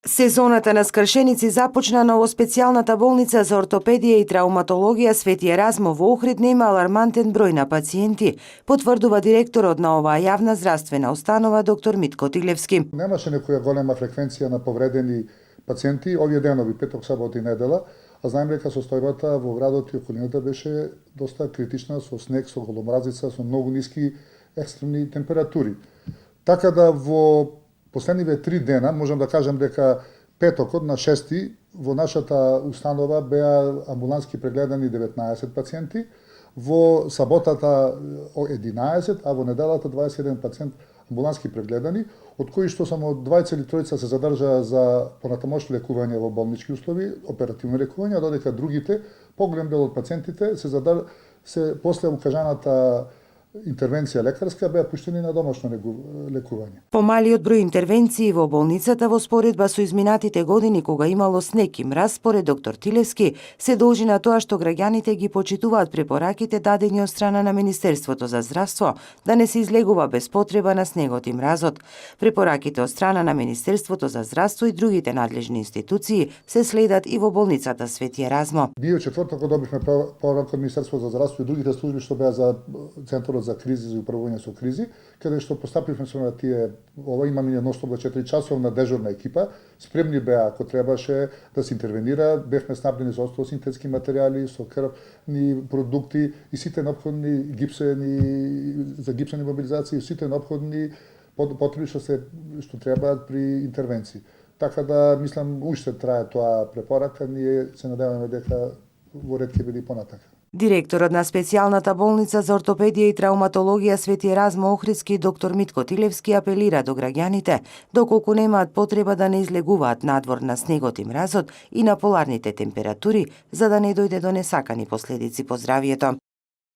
Сезоната на скршеници започна на специјалната болница за ортопедија и трауматологија Свети Еразмо во Охрид нема алармантен број на пациенти, потврдува директорот на оваа јавна здравствена установа доктор Митко Тилевски. Немаше некоја голема фреквенција на повредени пациенти овие денови, петок, сабота и недела, а знаеме дека состојбата во градот и околината беше доста критична со снег, со голомразица, со многу ниски екстремни температури. Така да во последниве 3 дена, можам да кажам дека петокот на 6 во нашата установа беа амбулански прегледани 19 пациенти, во саботата 11, а во неделата 21 пациент амбулански прегледани, од кои што само 20 или 3 се задржаа за понатамошно лекување во болнички услови, оперативно лекување, додека другите, поголем дел од пациентите се после укажаната интервенција лекарска беа пуштени на домашно лекување. Помалиот број интервенции во болницата во споредба со изминатите години кога имало снег и мраз, според доктор Тилевски, се должи на тоа што граѓаните ги почитуваат препораките дадени од страна на Министерството за здравство да не се излегува без потреба на снегот и мразот. Препораките од страна на Министерството за здравство и другите надлежни институции се следат и во болницата Свети Еразмо. Ние четвртокот добивме препорака од Министерството за здравство и другите служби што беа за Центарот за кризи за управување со кризи, каде што постапивме со на тие, ова имаме ние ностоба 4 часовна дежурна екипа, спремни беа ако требаше да се интервенира, бевме снабдени со остро-синтетски материјали, со крвни продукти и сите неопходни за гипсени мобилизации, сите неопходни потреби што требаат при интервенции. Така да, мислам, уште трае тоа препорака, ние се надеваме дека во ред ќе биде понатака. Директорот на специјалната болница за ортопедија и трауматологија Свети Еразмо Охридски доктор Митко Тилевски апелира до граѓаните, доколку немаат потреба да не излегуваат надвор на снегот и мразот и на поларните температури, за да не дојде до несакани последици по здравието.